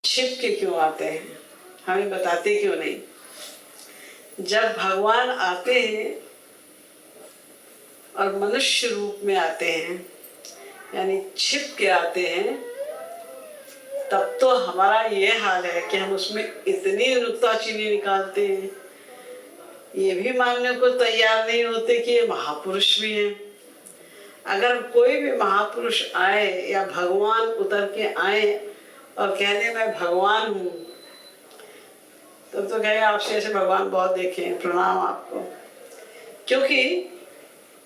छिप के क्यों आते हैं, हमें बताते क्यों नहीं? जब भगवान आते हैं और मनुष्य रूप में आते हैं, यानी छिप के आते हैं, तब तो हमारा ये हाल है कि हम उसमें इतनी नुक्ताचीनी निकालते हैं, ये भी मानने को तैयार नहीं होते कि ये महापुरुष भी हैं। अगर कोई भी महापुरुष आए या भगवान उतर के आए और कह दे मैं भगवान हूँ, तब तो कहेगा आपसे ऐसे भगवान बहुत देखे हैं, प्रणाम आपको। क्योंकि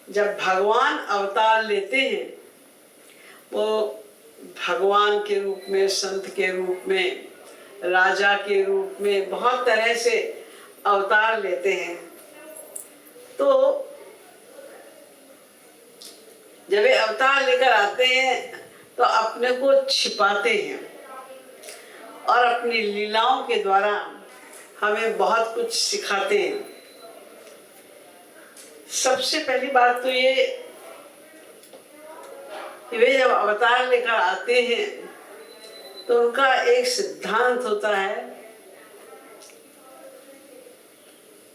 जब भगवान अवतार लेते हैं, वो भगवान के रूप में, संत के रूप में, राजा के रूप में, बहुत तरह से अवतार लेते हैं। तो जब ये अवतार लेकर आते हैं तो अपने को छिपाते हैं और अपनी लीलाओं के द्वारा हमें बहुत कुछ सिखाते हैं। सबसे पहली बात तो ये कि वे जब अवतार लेकर आते हैं तो उनका एक सिद्धांत होता है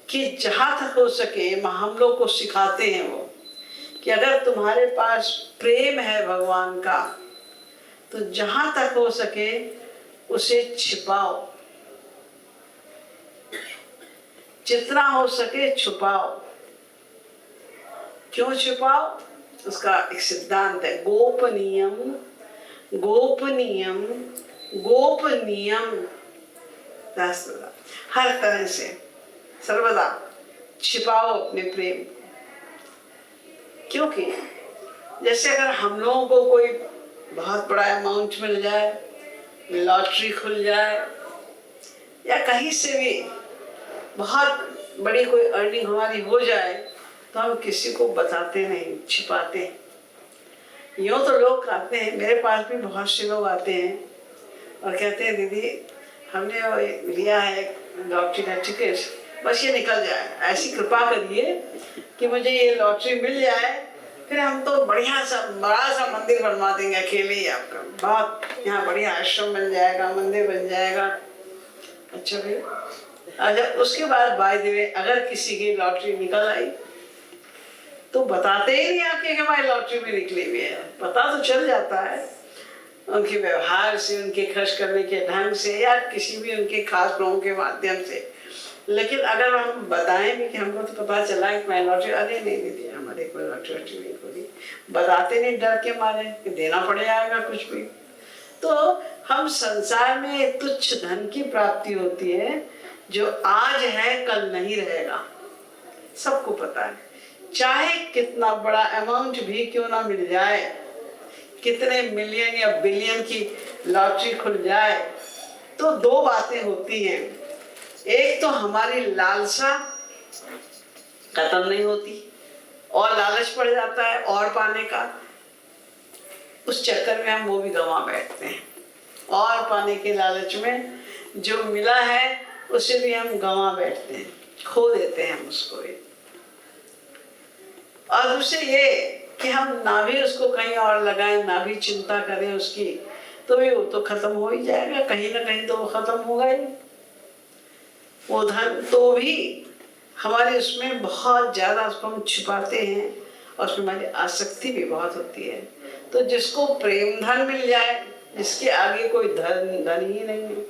कि जहां तक हो सके हम लोग को सिखाते हैं वो कि अगर तुम्हारे पास प्रेम है भगवान का तो जहां तक हो सके उसे छिपाओ, जितना हो सके छुपाओ। क्यों छुपाओ? उसका एक सिद्धांत है, गोपनीयम गोपनीयम गोपनीयम। हर तरह से सर्वदा छिपाओ अपने प्रेम। क्योंकि जैसे अगर हम लोगों को कोई बहुत बड़ा अमाउंट मिल जाए, लॉटरी खुल जाए, या कहीं से भी बहुत बड़ी कोई अर्निंग हमारी हो जाए, तो हम किसी को बताते नहीं, छिपाते हैं। यूँ तो लोग कहते हैं, मेरे पास भी बहुत से लोग आते हैं और कहते हैं दीदी हमने लिया है लॉटरी का टिकट, बस ये निकल जाए, ऐसी कृपा करिए कि मुझे ये लॉटरी मिल जाए, फिर हम तो बढ़िया सा बड़ा सा मंदिर बनवा देंगे अकेले ही आपका, बहुत यहाँ बढ़िया आश्रम बन जाएगा, मंदिर बन जाएगा। अच्छा भाई, अच्छा उसके बाद बाय द वे अगर किसी की लॉटरी निकल आई तो बताते ही नहीं आके कि हमारी लॉटरी में निकली हुई है। पता तो चल जाता है उनके व्यवहार से, उनके खर्च करने के ढंग से, या किसी भी उनके खास लोगों के माध्यम से। लेकिन अगर हम बताएं भी कि हमको तो पता चला कि मैं लॉटरी, अरे नहीं दीदी हमारे कोई लॉटरी नहीं खुली, बताते नहीं डर के मारे कि देना पड़ जाएगा कुछ भी। तो हम संसार में तुच्छ धन की प्राप्ति होती है जो आज है कल नहीं रहेगा, सबको पता है। चाहे कितना बड़ा अमाउंट भी क्यों ना मिल जाए, कितने मिलियन या बिलियन की लॉटरी खुल जाए, तो दो बातें होती हैं। एक तो हमारी लालसा खत्म नहीं होती और लालच पड़ जाता है और पाने का, उस चक्कर में हम वो भी गंवा बैठते हैं, और पाने के लालच में जो मिला है उसे भी हम गंवा बैठते हैं, खो देते हैं हम उसको भी। और दूसरे ये कि हम ना भी उसको कहीं और लगाएं, ना भी चिंता करें उसकी, तो भी वो तो खत्म हो ही जाएगा, कहीं ना कहीं तो वो खत्म होगा ही। वो धन तो भी हमारे उसमें बहुत ज्यादा उसको हम छिपाते हैं और उसमें हमारी आसक्ति भी बहुत होती है। तो जिसको प्रेम धन मिल जाए, जिसके आगे कोई धन ही नहीं है,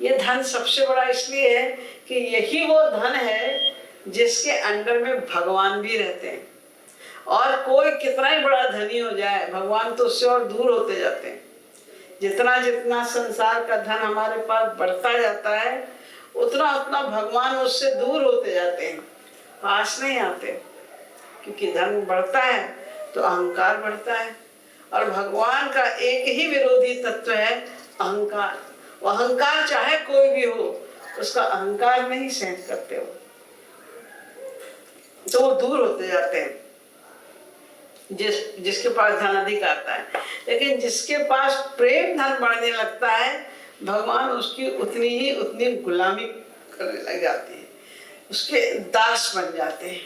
ये धन सबसे बड़ा इसलिए है कि यही वो धन है जिसके अंडर में भगवान भी रहते हैं। और कोई कितना ही बड़ा धनी हो जाए, भगवान तो उससे और दूर होते जाते हैं। जितना जितना संसार का धन हमारे पास बढ़ता जाता है, उतना उतना भगवान उससे दूर होते जाते हैं, पास नहीं आते। क्योंकि धन बढ़ता है तो अहंकार बढ़ता है, और भगवान का एक ही विरोधी तत्व है अहंकार। वो अहंकार चाहे कोई भी हो, उसका अहंकार नहीं सहन करते हो, तो वो दूर होते जाते हैं जिसके पास धन अधिक आता है। लेकिन जिसके पास प्रेम धन बढ़ने लगता है, भगवान उसकी उतनी गुलामी करने लग जाते हैं, उसके दास बन जाते हैं।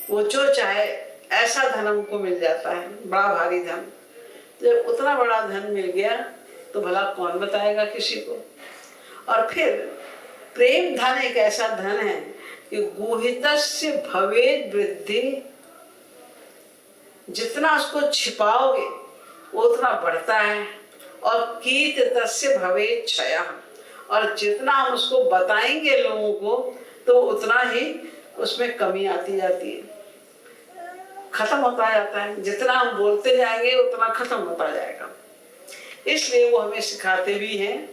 वो जो चाहे ऐसा धन हमको मिल जाता है, बड़ा भारी धन। जब उतना बड़ा धन मिल गया तो भला कौन बताएगा किसी को। और फिर प्रेम धन एक ऐसा धन है कि गुहितस्य भवेद वृद्धि, जितना उसको छिपाओगे वो उतना बढ़ता है। और कीर्तितस्य भवेद क्षयः, और जितना हम उसको बताएंगे लोगों को तो उतना ही उसमें कमी आती जाती है, खत्म होता जाता है। जितना हम बोलते जाएंगे उतना खत्म होता जाएगा। इसलिए वो हमें सिखाते भी हैं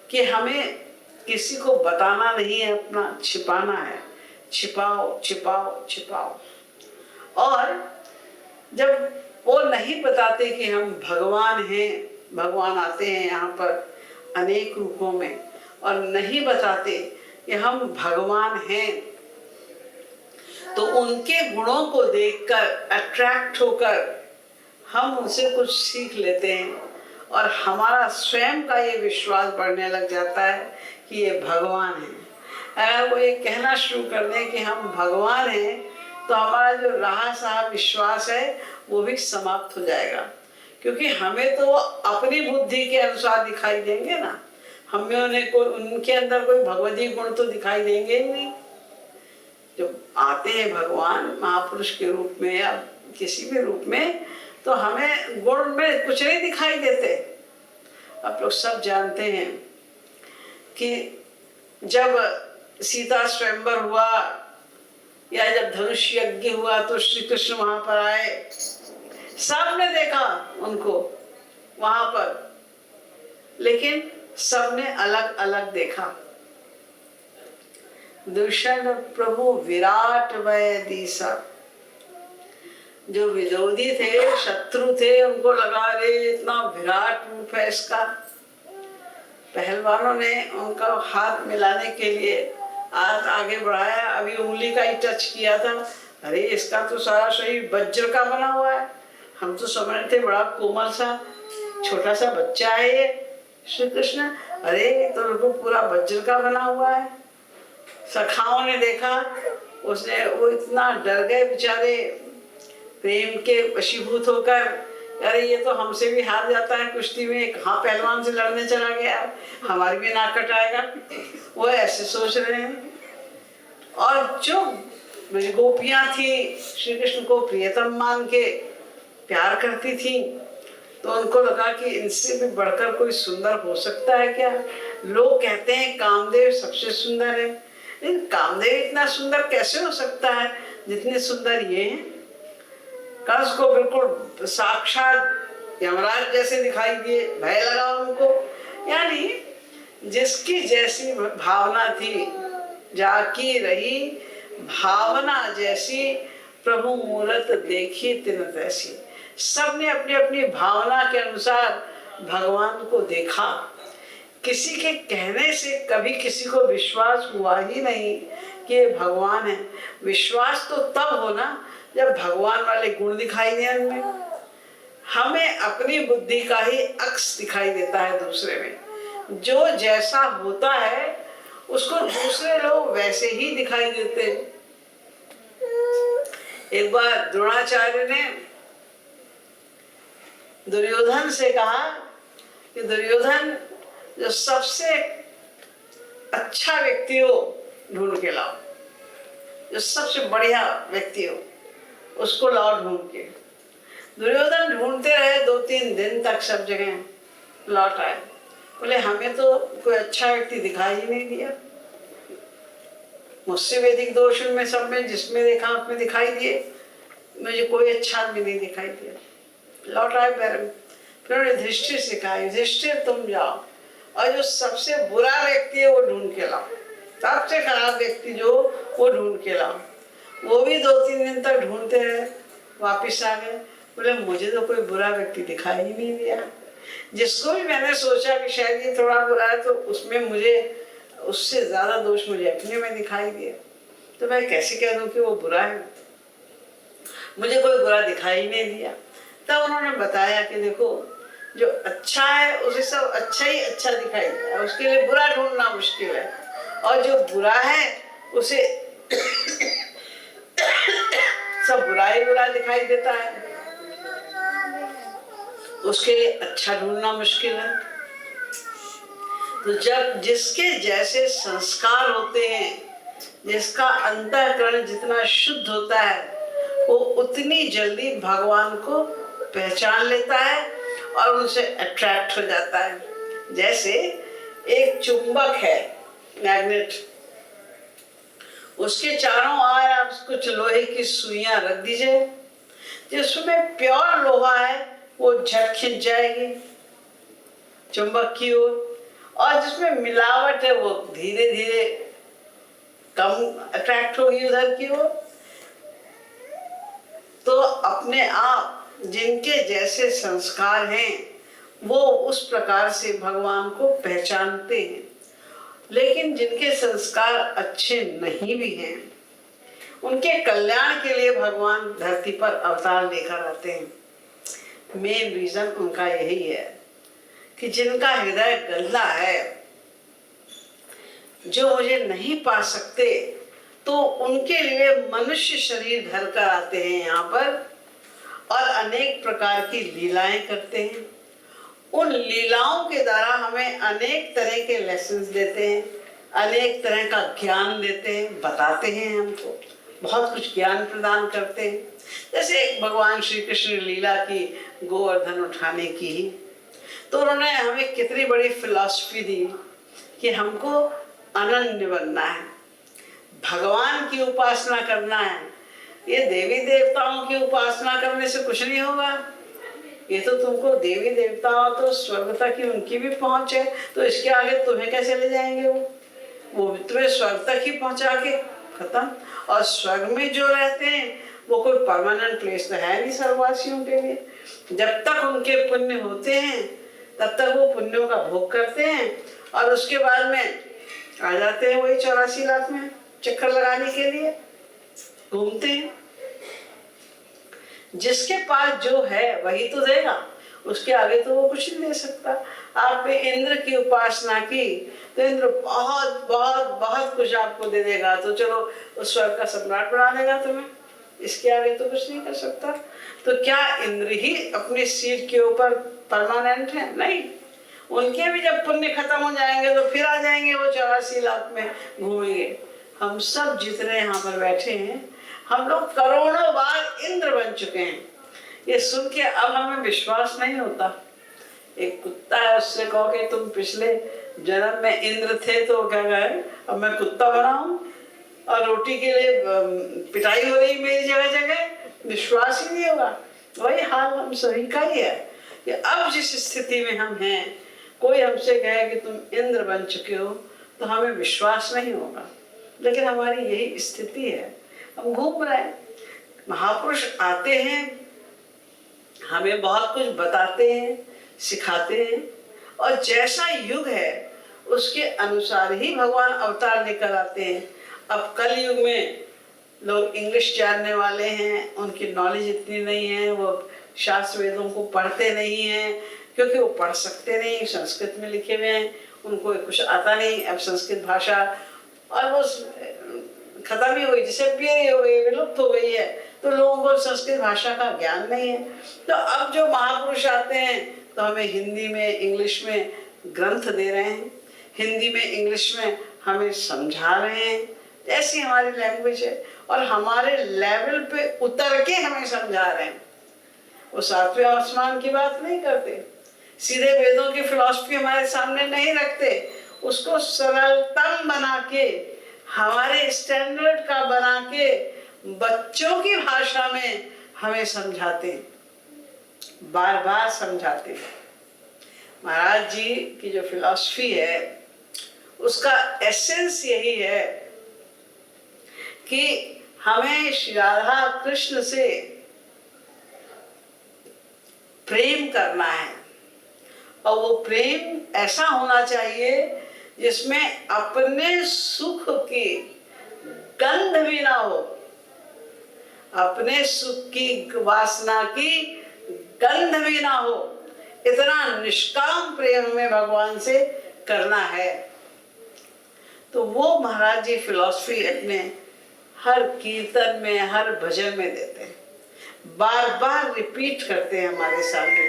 कि हमें किसी को बताना नहीं है, अपना छिपाना है। छिपाओ छिपाओ छिपाओ। और जब वो नहीं बताते कि हम भगवान हैं, भगवान आते हैं यहाँ पर अनेक रूपों में, और नहीं बताते कि हम भगवान हैं, तो उनके गुणों को देखकर अट्रैक्ट होकर हम उनसे कुछ सीख लेते हैं और हमारा स्वयं का ये विश्वास बढ़ने लग जाता है कि ये भगवान है। अगर वो ये कहना शुरू कर दें कि हम भगवान हैं तो हमारा जो रहा सहा विश्वास है वो भी समाप्त हो जाएगा, क्योंकि हमें तो वो अपनी बुद्धि के अनुसार दिखाई देंगे ना, हमें उनके अंदर कोई भगवती गुण तो दिखाई देंगे ही नहीं। जब आते हैं भगवान महापुरुष के रूप में या किसी भी रूप में, तो हमें गुण में कुछ नहीं दिखाई देते। आप लोग सब जानते हैं कि जब सीता स्वयंवर हुआ या जब धनुष यज्ञ हुआ तो श्री कृष्ण वहां पर आए, सबने देखा उनको वहां पर, लेकिन सबने अलग अलग देखा। दूषण प्रभु विराट वय दीसा, जो विरोधी थे, शत्रु थे, उनको लगा रे इतना विराट रूप है इसका। पहलवानों ने उनका हाथ मिलाने के लिए हाथ आगे बढ़ाया, अभी उंगली का ही टच किया था, अरे इसका तो सारा शरीर वज्र का बना हुआ है। हम तो समझ रहे थे बड़ा कोमल सा छोटा सा बच्चा है ये श्री कृष्ण, अरे तो उनको पूरा वज्र का बना हुआ है। सखाओं ने देखा, उसने वो इतना डर गए बेचारे प्रेम के वशीभूत होकर, अरे ये तो हमसे भी हार जाता है कुश्ती में, कहाँ पहलवान से लड़ने चला गया, हमारी भी नाक कटाएगा, वो ऐसे सोच रहे हैं। और जो गोपियां थी श्री कृष्ण को प्रियतम मान के प्यार करती थी, तो उनको लगा कि इनसे भी बढ़कर कोई सुंदर हो सकता है क्या। लोग कहते हैं कामदेव सबसे सुंदर है, लेकिन कामदेव इतना सुंदर कैसे हो सकता है जितने सुंदर ये हैं। कंस को बिल्कुल साक्षात यमराज जैसे दिखाई दिए, भय लगा उनको। यानी जिसकी जैसी भावना थी, जाकी रही भावना जैसी, प्रभु मूरत देखी तिन तैसी। सबने अपनी अपनी भावना के अनुसार भगवान को देखा। किसी के कहने से कभी किसी को विश्वास हुआ ही नहीं कि ये भगवान है। विश्वास तो तब होना जब भगवान वाले गुण दिखाई दें उनमें। हमें अपनी बुद्धि का ही अक्स दिखाई देता है दूसरे में, जो जैसा होता है उसको दूसरे लोग वैसे ही दिखाई देते हैं। एक बार द्रोणाचार्य ने दुर्योधन से कहा कि दुर्योधन, जो सबसे अच्छा व्यक्ति हो ढूंढ के लाओ, जो सबसे बढ़िया व्यक्ति हो उसको लाओ ढूंढ के। दुर्योधन ढूंढते रहे 2-3 दिन तक, सब जगह लौट आए, बोले हमें तो कोई अच्छा व्यक्ति दिखाई ही नहीं दिया। मुझसे वैदिक दोष में सब में जिसमें देखा उसमें दिखाई दिए, मुझे कोई अच्छा आदमी नहीं दिखाई दिया। लौट आए बैरम। फिर उन्होंने युधिष्ठिर से कहा, युधिष्ठिर तुम जाओ और जो सबसे बुरा व्यक्ति है वो ढूंढ के लाओ, सबसे खराब व्यक्ति जो वो ढूंढ के लाओ। वो भी 2-3 दिन तक ढूंढते रहे, वापिस आ गए, बोले मुझे तो कोई बुरा व्यक्ति दिखाई ही नहीं दिया। जिसको भी मैंने सोचा कि शायद ये थोड़ा बुरा है, तो उसमें मुझे उससे ज्यादा दोष मुझे अपने में दिखाई दिया, तो मैं कैसे कह दूं कि वो बुरा है। मुझे कोई बुरा दिखाई नहीं दिया। तब उन्होंने बताया कि देखो, जो अच्छा है उसे सब अच्छा ही अच्छा दिखाई देता है, उसके लिए बुरा ढूंढना मुश्किल है, और जो बुरा है उसे सब बुरा ही बुरा दिखाई देता है, उसके लिए अच्छा ढूंढना मुश्किल है। तो जब जिसके जैसे संस्कार होते हैं, जिसका अंतःकरण जितना शुद्ध होता है, वो उतनी जल्दी भगवान को पहचान लेता है और उनसे अट्रैक्ट हो जाता है। जैसे एक चुंबक है, मैग्नेट, उसके चारों ओर आप कुछ लोहे की सुइयां रख दीजिए, जिसमें प्योर लोहा है वो झट खिंच जाएगी चुंबक की ओर, और जिसमें मिलावट है वो धीरे धीरे कम अट्रैक्ट होगी उधर की ओर। तो अपने आप जिनके जैसे संस्कार हैं वो उस प्रकार से भगवान को पहचानते हैं, लेकिन जिनके संस्कार अच्छे नहीं भी हैं, उनके कल्याण के लिए भगवान धरती पर अवतार लेकर आते हैं। मेन रीजन उनका यही है कि जिनका हृदय गंदा है, जो मुझे नहीं पा सकते, तो उनके लिए मनुष्य शरीर धर कर आते हैं यहाँ पर और अनेक प्रकार की लीलाएं करते हैं। उन लीलाओं के द्वारा हमें अनेक तरह के लेसन्स देते हैं, अनेक तरह का ज्ञान देते हैं, बताते हैं, हमको बहुत कुछ ज्ञान प्रदान करते हैं। जैसे भगवान श्री कृष्ण लीला की गोवर्धन उठाने की ही, तो उन्होंने हमें कितनी बड़ी फिलॉसफी दी कि हमको अनन्य बनना है, भगवान की उपासना करना है। ये देवी देवताओं की उपासना करने से कुछ नहीं होगा। ये तो तुमको देवी देवताओं तो स्वर्ग तक ही उनकी भी पहुंच है, तो इसके आगे तुम्हें कैसे ले जाएंगे? वो तुम्हें स्वर्ग तक ही पहुंचा के खत्म। और स्वर्ग में जो रहते हैं वो कोई परमानेंट प्लेस तो है नहीं स्वर्गवासियों के लिए। जब तक उनके पुण्य होते हैं तब तक वो पुण्यों का भोग करते हैं और उसके बाद में आ जाते हैं वही 84 लाख में चक्कर लगाने के लिए घूमते हैं। जिसके पास जो है वही तो देगा, उसके आगे तो वो कुछ नहीं दे सकता। आपने इंद्र की उपासना की तो इंद्र बहुत बहुत बहुत कुछ आपको दे देगा, तो चलो उस स्वर्ग का सम्राट बना देगा तुम्हें, इसके आगे तो कुछ नहीं कर सकता। तो क्या इंद्र ही अपनी सीट के ऊपर परमानेंट है? नहीं, उनके भी जब पुण्य खत्म हो जाएंगे तो फिर आ जाएंगे वो 84 लाख में घूमेंगे। हम सब जितने यहाँ पर बैठे हैं, हम लोग करोड़ों बार इंद्र बन चुके हैं। ये सुन के अब हमें विश्वास नहीं होता। एक कुत्ता है, उससे कहो कि तुम पिछले जन्म में इंद्र थे, तो क्या कहे अब मैं कुत्ता बना हूं और रोटी के लिए पिटाई हो रही मेरी जगह जगह, विश्वास ही नहीं होगा। वही हाल हम सभी का ही है कि अब जिस स्थिति में हम हैं, कोई हमसे कहे कि तुम इंद्र बन चुके हो तो हमें विश्वास नहीं होगा। लेकिन हमारी यही स्थिति है, हम घूम रहे हैं। महापुरुष आते हैं, हमें बहुत कुछ बताते हैं, सिखाते हैं, और जैसा युग है उसके अनुसार ही भगवान अवतार लेकर आते हैं। अब कल युग में लोग इंग्लिश जानने वाले हैं, उनकी नॉलेज इतनी नहीं है, वो शास्त्र वेदों को पढ़ते नहीं हैं, क्योंकि वो पढ़ सकते नहीं, संस्कृत में लिखे हुए हैं, उनको कुछ आता नहीं। अब संस्कृत भाषा और वो खत्म ही हुई, डिसअपीयर हो गई, विलुप्त हो गई है, तो लोगों को संस्कृत भाषा का ज्ञान नहीं है। तो अब जो महापुरुष आते हैं तो हमें हिंदी में इंग्लिश में ग्रंथ दे रहे हैं, हिंदी में इंग्लिश में हमें समझा रहे हैं, ऐसी हमारी लैंग्वेज है, और हमारे लेवल पे उतर के हमें समझा रहे हैं। वो सातवें आसमान की बात नहीं करते, सीधे वेदों की फिलॉसफी हमारे सामने नहीं रखते, उसको सरलतम बना के, हमारे स्टैंडर्ड का बना के, बच्चों की भाषा में हमें समझाते, बार बार समझाते। महाराज जी की जो फिलॉसफी है उसका एसेंस यही है कि हमें श्री राधा कृष्ण से प्रेम करना है, और वो प्रेम ऐसा होना चाहिए जिसमें अपने सुख की गंध भी ना हो, अपने सुख की वासना की गंध भी ना हो। इतना निष्काम प्रेम हमें भगवान से करना है। तो वो महाराज जी फिलॉसफी अपने हर कीर्तन में, हर भजन में देते हैं, बार बार रिपीट करते हैं हमारे सामने,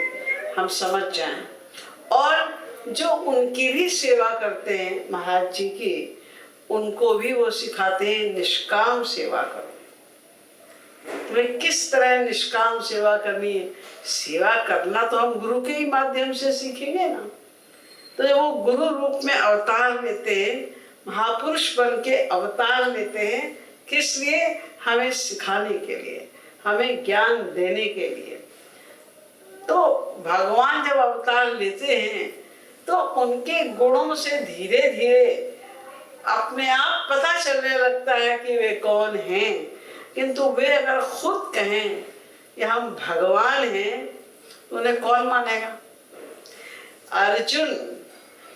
हम समझ जाएं। और जो उनकी भी सेवा करते हैं महाराज जी की, उनको भी वो सिखाते हैं निष्काम सेवा करो। तुम्हें किस तरह निष्काम सेवा करनी है। सेवा करना तो हम गुरु के ही माध्यम से सीखेंगे ना। तो जब वो गुरु रूप में अवतार लेते हैं, महापुरुष बन के अवतार लेते हैं, किस लिए? हमें सिखाने के लिए, हमें ज्ञान देने के लिए। तो भगवान जब अवतार लेते हैं तो उनके गुणों से धीरे धीरे अपने आप पता चलने लगता है कि वे कौन हैं। किंतु वे अगर खुद कहें कि हम भगवान हैं तो उन्हें कौन मानेगा? अर्जुन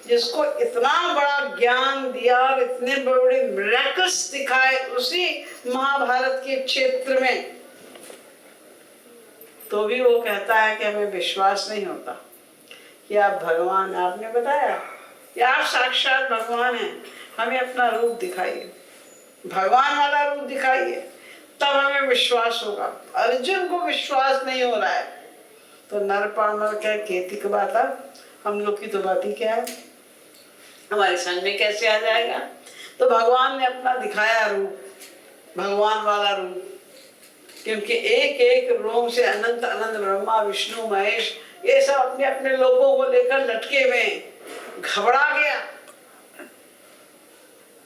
जिसको इतना बड़ा ज्ञान दिया और इतने बड़े मिरेकल्स दिखाए उसी महाभारत के क्षेत्र में, तो भी वो कहता है कि हमें विश्वास नहीं होता कि आप भगवान, आपने बताया कि आप साक्षात भगवान हैं, हमें अपना रूप दिखाइए, भगवान वाला रूप दिखाइए, तब हमें विश्वास होगा। अर्जुन को विश्वास नहीं हो रहा है तो नरपामर क्या खेती की बात है, हम लोग की तो बात ही क्या है, हमारे समझ में कैसे आ जाएगा। तो भगवान ने अपना दिखाया रूप, भगवान वाला रूप, क्योंकि एक एक रोम से अनंत अनंत ब्रह्मा विष्णु महेश ये सब अपने अपने लोगों को लेकर लटके हुए, घबरा गया,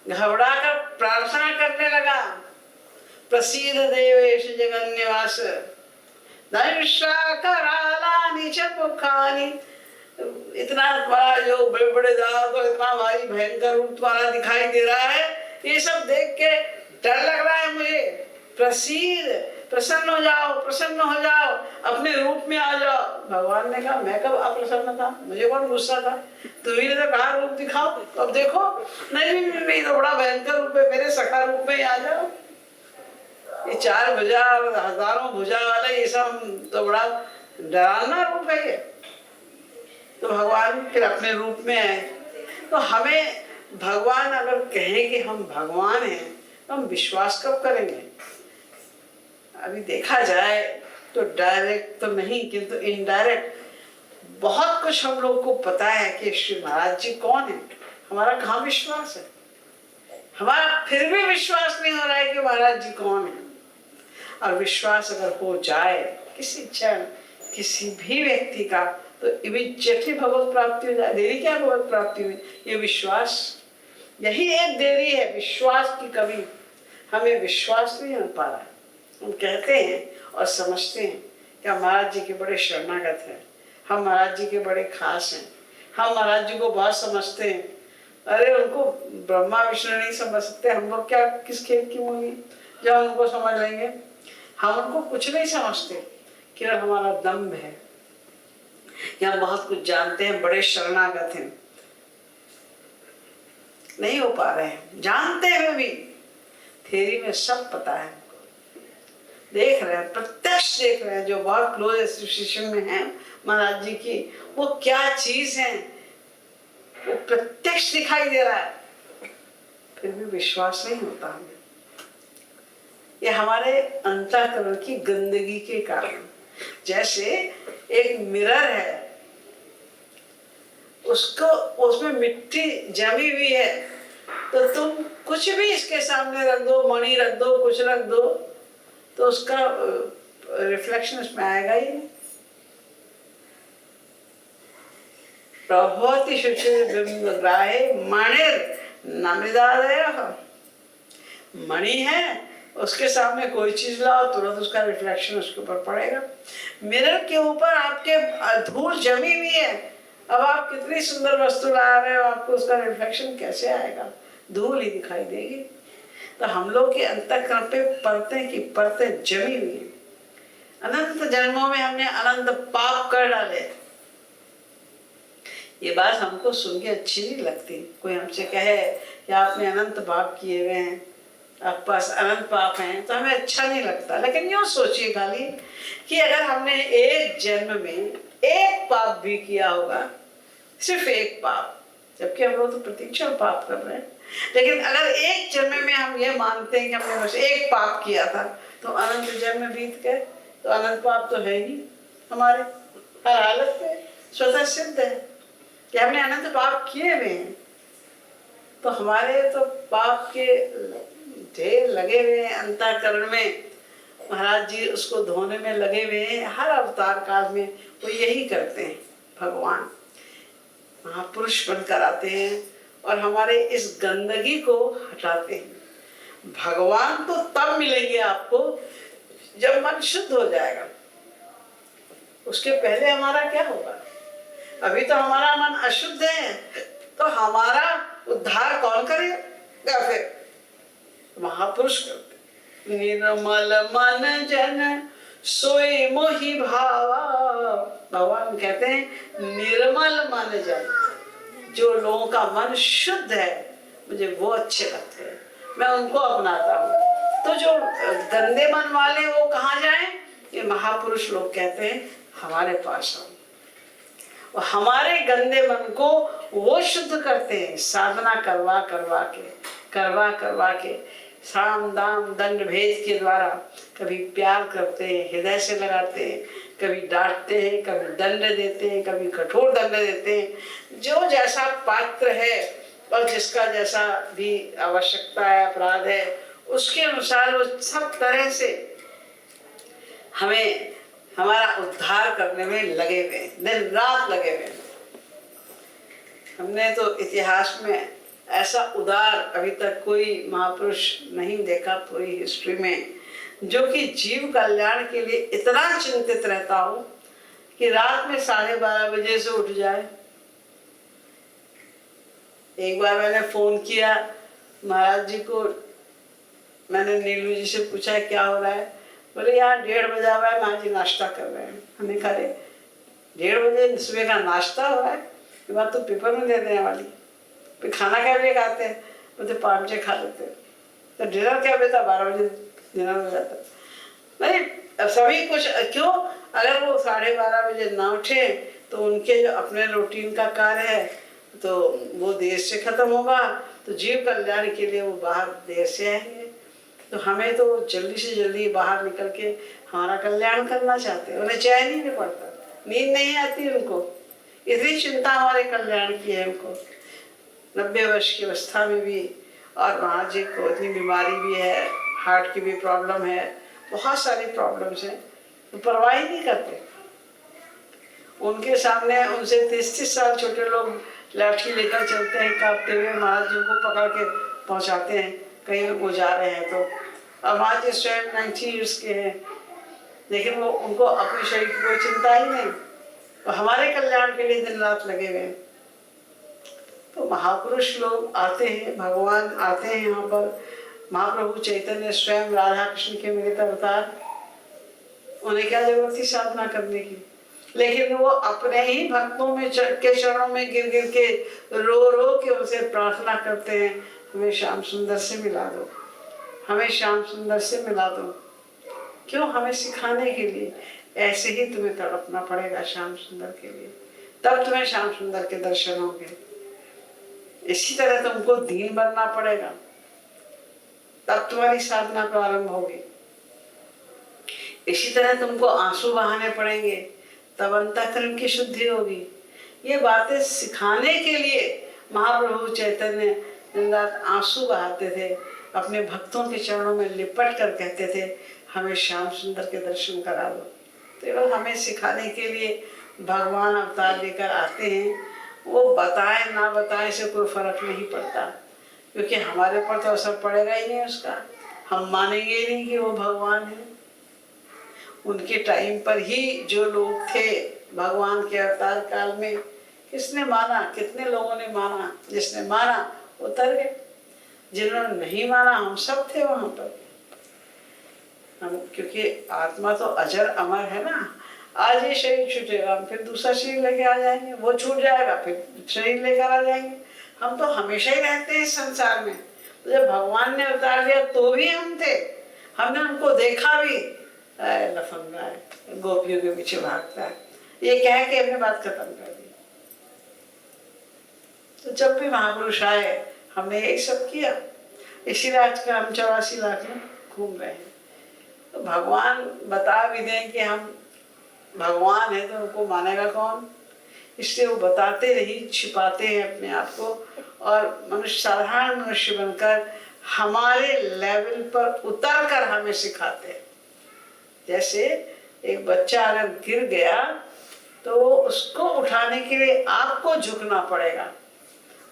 घबरा कर प्रार्थना करने लगा, प्रसीद देवेश जगन्निवास दंशाकरालानि च मुखानि। इतना बड़ा जो बड़े बड़े दांत और इतना भारी भयंकर रूप तुम्हारा दिखाई दे रहा है, ये सब देख के डर लग रहा है मुझे। प्रसीद, प्रसन्न हो जाओ, प्रसन्न हो जाओ, अपने रूप में आ जाओ। भगवान ने कहा मैं कब अप्रसन्न था, मुझे कौन गुस्सा था, तुम्ही ने तो कहा रूप दिखाओ, अब देखो नहीं तो बड़ा भयंकर रूप है, मेरे सखा रूप में आ जाओ। ये 4 भुजा और हजारों भुजा वाला ये सब तो बड़ा डरावना रूप है ये। तो भगवान फिर अपने रूप में आए। तो हमें भगवान अगर कहें कि हम भगवान हैं तो हम विश्वास कब करेंगे? अभी देखा जाए तो डायरेक्ट तो नहीं किंतु इनडायरेक्ट बहुत कुछ हम लोग को पता है कि श्री महाराज जी कौन है, हमारा कहाँ विश्वास है? हमारा फिर भी विश्वास नहीं हो रहा है कि महाराज जी कौन है। और विश्वास अगर हो जाए किसी क्षण किसी भी व्यक्ति का तो इमीडिएटली भगवत प्राप्ति हो जाए। देरी क्या भगवत प्राप्ति हुई? ये विश्वास, यही एक देरी है, विश्वास की कमी। हमें विश्वास नहीं हो पा रहा। हम कहते हैं और समझते हैं कि हम महाराज जी के बड़े शरणागत हैं, हम महाराज जी के बड़े खास हैं, हम महाराज जी को बहुत समझते हैं। अरे उनको ब्रह्मा विष्णु नहीं समझ सकते, हम लोग क्या किस खेत की मूली जब उनको समझ लेंगे। हम उनको कुछ नहीं समझते, केवल हमारा दम्भ है कि हम बहुत कुछ जानते हैं, बड़े शरणागत हैं, नहीं हो पा रहे हैं। जानते हुए भी थ्योरी में सब पता है, देख रहे हैं, प्रत्यक्ष देख रहे हैं। जो बहुत क्लोज एसोसिएशन में है महाराज जी की, वो क्या चीज है वो प्रत्यक्ष दिखाई दे रहा है, फिर भी विश्वास नहीं होता हमें। ये हमारे अंतःकरण की गंदगी के कारण। जैसे एक मिरर है, उसको उसमें मिट्टी जमी हुई है, तो तुम कुछ भी इसके सामने रख दो, मणि रख दो, कुछ रख दो, तो उसका रिफ्लेक्शन उसमें आएगा ही नहीं। प्रभवति शुचिर्बिंबग्राहे मणिर नमृदादयः। मणि है, उसके सामने कोई चीज लाओ तुरंत उसका रिफ्लेक्शन उसके ऊपर पड़ेगा। मिरर के ऊपर आपके धूल जमी हुई है, अब आप कितनी सुंदर वस्तु ला रहे हो, आपको उसका रिफ्लेक्शन कैसे आएगा? धूल ही दिखाई देगी। तो हम लोग के अंतःकरण पे परतें की परतें जमी हुई है। अनंत जन्मों में हमने अनंत पाप कर डाले। ये बात हमको सुन के अच्छी नहीं लगती। कोई हमसे कहे कि आपने अनंत पाप किए हुए हैं, आपके पास अनंत पाप हैं, तो हमें अच्छा नहीं लगता। लेकिन यूँ सोचिए खाली कि अगर हमने एक जन्म में एक पाप भी किया होगा, सिर्फ एक पाप, जबकि हम लोग तो प्रतीक्षण पाप कर रहे हैं, लेकिन अगर एक जन्म में हम ये मानते हैं कि हमने बस एक पाप किया था तो अनंत जन्म बीत गए, तो अनंत पाप तो है ही हमारे हर हालत में, स्वतः सिद्ध है। कि हमने अनंत पाप किए हुए हैं, तो हमारे तो पाप के ढेर लगे हुए हैं अंतःकरण में। महाराज जी उसको धोने में लगे हुए हैं, हर अवतार काल में वो यही करते हैं। भगवान महापुरुष बनकर आते हैं और हमारे इस गंदगी को हटाते हैं। भगवान तो तब मिलेंगे आपको जब मन शुद्ध हो जाएगा। उसके पहले हमारा क्या होगा? अभी तो हमारा मन अशुद्ध है, तो हमारा उद्धार कौन करेगा? फिर महापुरुष करते। निर्मल मन जन सोए मोहि भावा। भगवान कहते हैं निर्मल मन जन, जो लोगों का मन शुद्ध है मुझे वो अच्छे लगते हैं, मैं उनको अपनाता हूँ। तो जो गंदे मन वाले वो कहाँ जाएं? ये महापुरुष लोग कहते हैं हमारे पास आओ। और हमारे गंदे मन को वो शुद्ध करते हैं साधना करवा करवा के साम दाम दंड भेद के द्वारा। कभी प्यार करते हैं, हृदय से लगाते हैं, कभी डांटते हैं, कभी दंड देते हैं, कभी कठोर दंड देते हैं। जो जैसा पात्र है और जिसका जैसा भी आवश्यकता है, अपराध है, उसके अनुसार वो सब तरह से हमें हमारा उद्धार करने में लगे हुए, दिन रात लगे हुए। हमने तो इतिहास में ऐसा उदार अभी तक कोई महापुरुष नहीं देखा पूरी हिस्ट्री में, जो कि जीव कल्याण के लिए इतना चिंतित रहता हो कि रात में 12:30 बजे से उठ जाए। एक बार मैंने फोन किया महाराज जी को, मैंने नीलू जी से पूछा क्या हो रहा है? बोले यार 1:30 बजा हुआ है, महाराज जी नाश्ता कर रहे हैं। हमने कहा 1:30 बजे सुबह का नाश्ता हो रहा है? ये बात तो पेपर में दे देने वाली। फिर खाना क्या बजे खाते हैं? बोलते 5 बजे खा लेते हैं। तो डिनर क्या बजे? 12 बजे डिनर हो जाता। नहीं सभी कुछ क्यों? अगर वो 12:30 बजे ना उठे तो उनके जो अपने रूटीन का कार्य है तो वो देर से खत्म होगा, तो जीव कल्याण के लिए वो बाहर देर से आएंगे। तो हमें तो जल्दी से जल्दी बाहर निकल के हमारा कल्याण करना चाहते हैं। उन्हें चैन ही नहीं पड़ता, नींद नहीं आती उनको, इतनी चिंता हमारे कल्याण की है उनको। 90 वर्ष की अवस्था में भी, और महाराज जी को इतनी बीमारी भी है, हार्ट की भी प्रॉब्लम है, बहुत सारी प्रॉब्लम्स हैं, तो परवाह ही नहीं करते। उनके सामने उनसे 30-30 साल छोटे लोग लाठी लेकर चलते हैं, कांपते हुए महाराज जी को पकड़ के पहुंचाते हैं कहीं वो जा रहे हैं तो। और महाराज जी स्वयं 90 ईयर्स के हैं, लेकिन वो उनको अपने शरीर की कोई चिंता ही नहीं, तो हमारे कल्याण के लिए दिन रात लगे हुए हैं। तो महापुरुष लोग आते हैं, भगवान आते हैं यहाँ पर। महाप्रभु चैतन्य स्वयं राधा कृष्ण के मिलित अवतार, उन्हें क्या जरूरत थी साधना करने की? लेकिन वो अपने ही भक्तों में के चरणों में गिर गिर के रो के उनसे प्रार्थना करते हैं, हमें श्याम सुंदर से मिला दो, हमें श्याम सुंदर से मिला दो। क्यों? हमें सिखाने के लिए। ऐसे ही तुम्हें तड़पना पड़ेगा श्याम सुंदर के लिए, तब तुम्हें श्याम सुंदर के दर्शन होंगे। इसी तरह तुमको दीन बनना पड़ेगा, तब तुम्हारी साधना प्रारंभ होगी। इसी तरह तुमको आंसू बहाने पड़ेंगे, तब अंतःकरण की शुद्धि होगी। ये बातें सिखाने के लिए महाप्रभु चैतन्य दिन रात आंसू बहाते थे, अपने भक्तों के चरणों में लिपट कर कहते थे हमें श्याम सुंदर के दर्शन करा दो। केवल हमें सिखाने के लिए भगवान अवतार लेकर आते हैं। वो बताए ना बताए से कोई फर्क नहीं पड़ता, क्योंकि हमारे ऊपर तो असर पड़ेगा ही नहीं उसका। हम मानेंगे ही नहीं कि वो भगवान है। उनके टाइम पर ही जो लोग थे भगवान के अवतार काल में, किसने माना? कितने लोगों ने माना? जिसने माना उतर गए, जिन्होंने नहीं माना हम सब थे वहां पर। हम क्योंकि आत्मा तो अजर अमर है ना। आज ये शरीर छूटेगा, हम फिर दूसरा शरीर लेके आ जाएंगे, वो छूट जाएगा फिर शरीर लेकर आ जाएंगे। हम तो हमेशा ही रहते हैं इस संसार में। तो जब भगवान ने अवतार लिया तो भी हम थे, हमने उनको देखा भी। लफंगा है, गोपियों के पीछे भागता है, ये कह के अपनी बात खत्म कर दी। तो जब भी महापुरुष आए हमने यही सब किया, इसीलिए आजकल हम 84 लाख में घूम रहे हैं। तो भगवान बता भी दें कि हम भगवान है तो उनको मानेगा कौन? इसलिए वो बताते नहीं, छिपाते हैं अपने आप को, और मनुष्य साधारण मनुष्य बनकर हमारे लेवल पर उतर कर हमें सिखाते हैं। जैसे एक बच्चा अगर गिर गया तो उसको उठाने के लिए आपको झुकना पड़ेगा,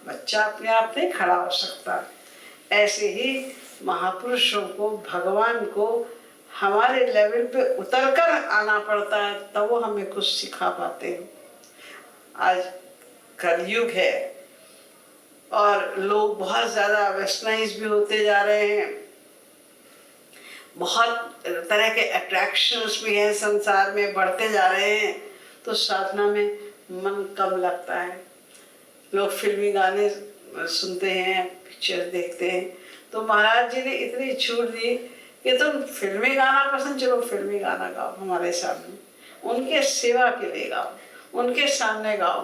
बच्चा अपने आप नहीं खड़ा हो सकता। ऐसे ही महापुरुषों को, भगवान को हमारे लेवल पे उतर कर आना पड़ता है, तब वो हमें कुछ सिखा पाते हैं। आज कलयुग है और लोग बहुत ज़्यादा वेस्टर्नाइज भी होते जा रहे हैं, बहुत तरह के अट्रैक्शंस भी हैं संसार में, बढ़ते जा रहे हैं, तो साधना में मन कम लगता है। लोग फिल्मी गाने सुनते हैं, पिक्चर देखते हैं। तो महाराज जी ने इतनी छूट दी कि तुम फिल्मी गाना पसंद, चलो फिल्मी गाना गाओ हमारे सामने, उनके सेवा के लिए गाओ, उनके सामने गाओ।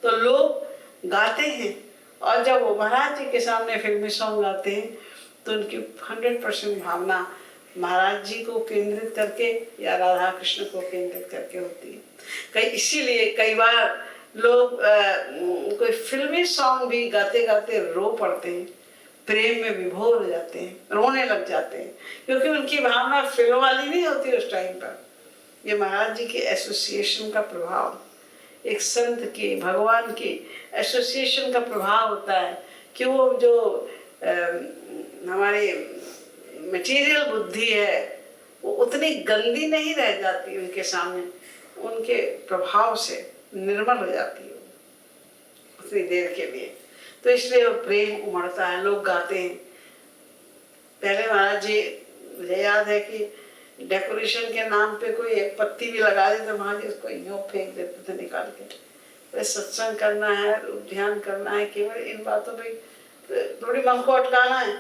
तो लोग गाते हैं, और जब वो महाराज जी के सामने फिल्मी सॉन्ग गाते हैं तो उनकी 100% भावना महाराज जी को केंद्रित करके या राधा कृष्ण को केंद्रित करके होती है। इसीलिए कई बार लोग कोई फिल्मी सॉन्ग भी गाते गाते रो पड़ते हैं, प्रेम में विभोर हो जाते हैं, रोने लग जाते हैं, क्योंकि उनकी भावना फिल्म वाली नहीं होती उस टाइम पर। ये महाराज जी के एसोसिएशन का प्रभाव, एक संत की, भगवान की एसोसिएशन का प्रभाव होता है कि वो जो हमारी मटेरियल बुद्धि है वो उतनी गंदी नहीं रह जाती उनके सामने, उनके प्रभाव से निर्मल हो जाती है उतनी देर के लिए। तो इसलिए वो प्रेम उमड़ता है, लोग गाते हैं। पहले महाराज जी, मुझे याद है कि डेकोरेशन के नाम पे कोई एक पत्ती भी लगा दे तो महाराज जी उसको यूं फेंक देते थे निकाल के। सत्संग करना है, ध्यान करना है, केवल इन बातों पे थोड़ी मन को अटकाना है,